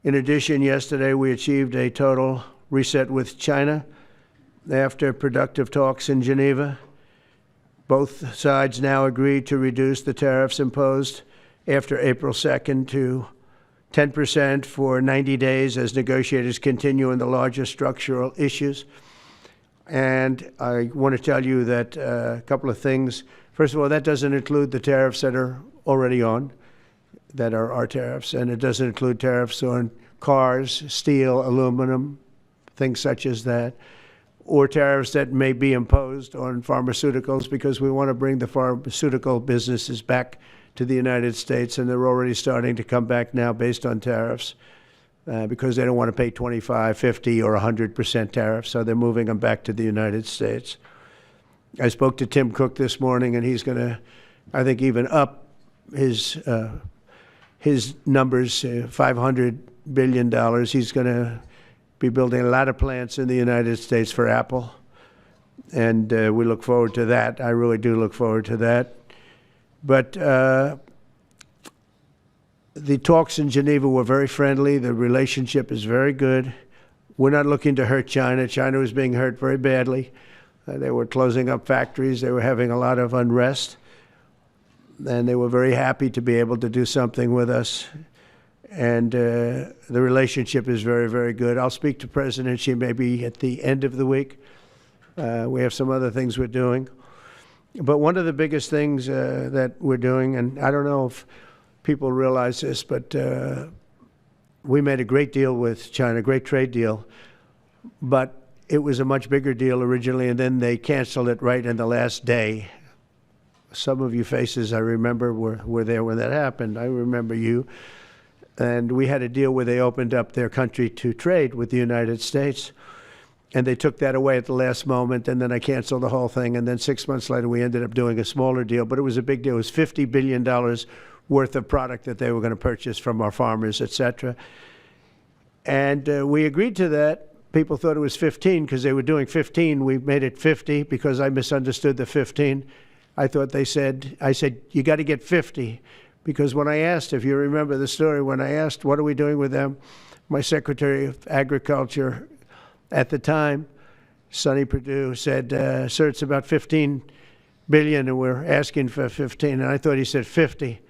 In addition, yesterday we achieved a total reset with China after productive talks in Geneva. Both sides now agreed to reduce the tariffs imposed after April 2nd to 10% for 90 days as negotiators continue in the larger structural issues. And I want to tell you that a couple of things. First of all, that doesn't include the tariffs that are already on, that are our tariffs, and it doesn't include tariffs on cars, steel, aluminum, things such as that, or tariffs that may be imposed on pharmaceuticals, because we want to bring the pharmaceutical businesses back to the United States, and they're already starting to come back now based on tariffs because they don't want to pay 25, 50, or 100% tariffs, so they're moving them back to the United States. I spoke to Tim Cook this morning, and he's going to, I think, even up his numbers, $500 billion. He's going to be building a lot of plants in the United States for Apple, and we look forward to that. I really do look forward to that. But the talks in Geneva were very friendly. The relationship is very good. We're not looking to hurt China. China was being hurt very badly. They were closing up factories. They were having a lot of unrest. And they were very happy to be able to do something with us. And the relationship is very, very good. I'll speak to President Xi maybe at the end of the week. We have some other things we're doing. But one of the biggest things that we're doing, and I don't know if people realize this, but we made a great deal with China, a great trade deal. But it was a much bigger deal originally, and then they canceled it right in the last day. Some of you faces I remember were there when that happened. I remember you. And we had a deal where they opened up their country to trade with the United States. And they took that away at the last moment, and then I canceled the whole thing. And then 6 months later, we ended up doing a smaller deal. But it was a big deal. It was $50 billion worth of product that they were going to purchase from our farmers, et cetera. And we agreed to that. People thought it was 15 because they were doing 15. We made it 50 because I misunderstood the 15. I said, you got to get 50. Because when I asked, if you remember the story, when I asked, what are we doing with them? My Secretary of Agriculture at the time, Sonny Perdue, said, sir, it's about 15 billion and we're asking for 15. And I thought he said 50.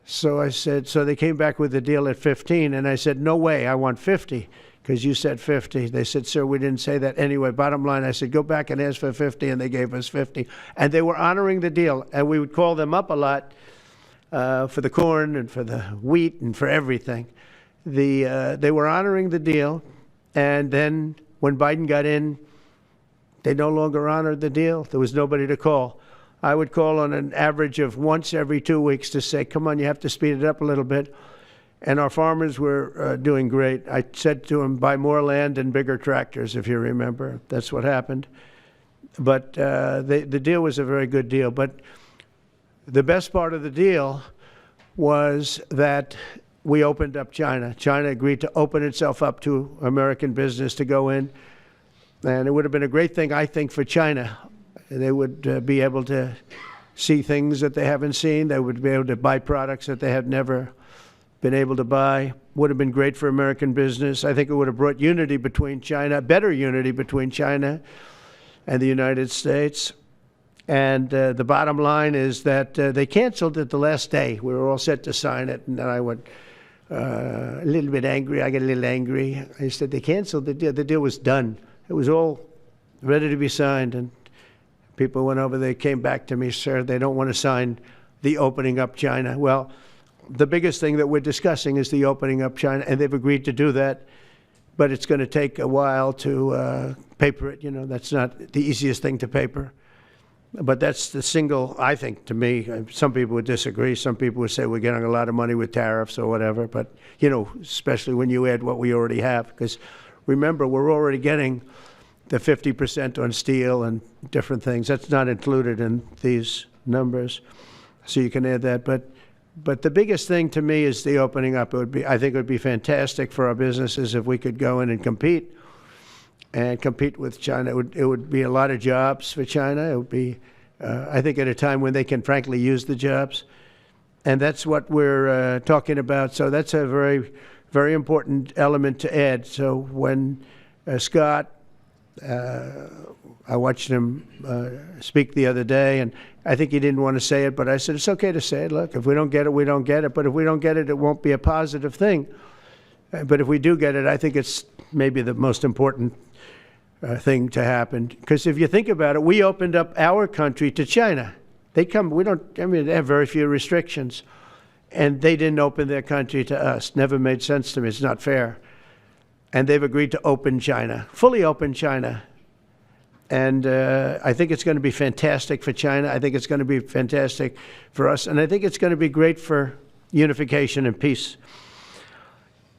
So I said, so they came back with the deal at 15. And I said, no way, I want 50. Because you said 50. They said, sir, we didn't say that. Anyway, bottom line, I said, go back and ask for 50, and they gave us 50. And they were honoring the deal. And we would call them up a lot for the corn and for the wheat and for everything. They were honoring the deal. And then when Biden got in, they no longer honored the deal. There was nobody to call. I would call on an average of once every 2 weeks to say, come on, you have to speed it up a little bit. And our farmers were doing great. I said to them, buy more land and bigger tractors, if you remember. That's what happened. But the deal was a very good deal. But the best part of the deal was that we opened up China. China agreed to open itself up to American business to go in. And it would have been a great thing, I think, for China. They would be able to see things that they haven't seen. They would be able to buy products that they had never been able to buy. Would have been great for American business. I think it would have brought unity between China, better unity between China and the United States. And the bottom line is that they canceled it the last day. We were all set to sign it, and then I went a little bit angry. I got a little angry. I said, they canceled the deal. The deal was done. It was all ready to be signed, and people went over. They came back to me, sir, they don't want to sign the opening up China. Well, the biggest thing that we're discussing is the opening up China, and they've agreed to do that, but it's going to take a while to paper it. You know, that's not the easiest thing to paper. But that's the single, I think, to me, some people would disagree. Some people would say we're getting a lot of money with tariffs or whatever, but, you know, especially when you add what we already have. Because remember, we're already getting the 50% on steel and different things. That's not included in these numbers, so you can add that. But the biggest thing to me is the opening up. I think it would be fantastic for our businesses if we could go in and compete with China. It would be a lot of jobs for China. It would be, I think, at a time when they can frankly use the jobs. And that's what we're talking about. So that's a very very important element to add. So when Scott, I watched him speak the other day, and I think he didn't want to say it, but I said, it's okay to say it. Look, if we don't get it, we don't get it. But if we don't get it, it won't be a positive thing. But if we do get it, I think it's maybe the most important thing to happen. Because if you think about it, we opened up our country to China. They have very few restrictions. And they didn't open their country to us. Never made sense to me. It's not fair. And they've agreed to open China, fully open China. And I think it's going to be fantastic for China. I think it's going to be fantastic for us. And I think it's going to be great for unification and peace.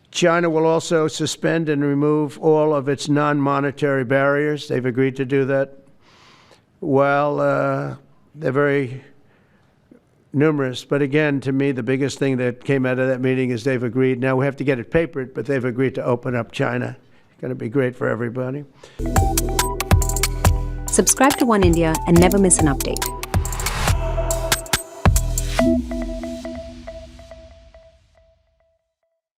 China will also suspend and remove all of its non-monetary barriers. They've agreed to do that. Well, they're very numerous. But again, to me, the biggest thing that came out of that meeting is they've agreed. Now we have to get it papered, but they've agreed to open up China. It's going to be great for everybody. Subscribe to One India and never miss an update.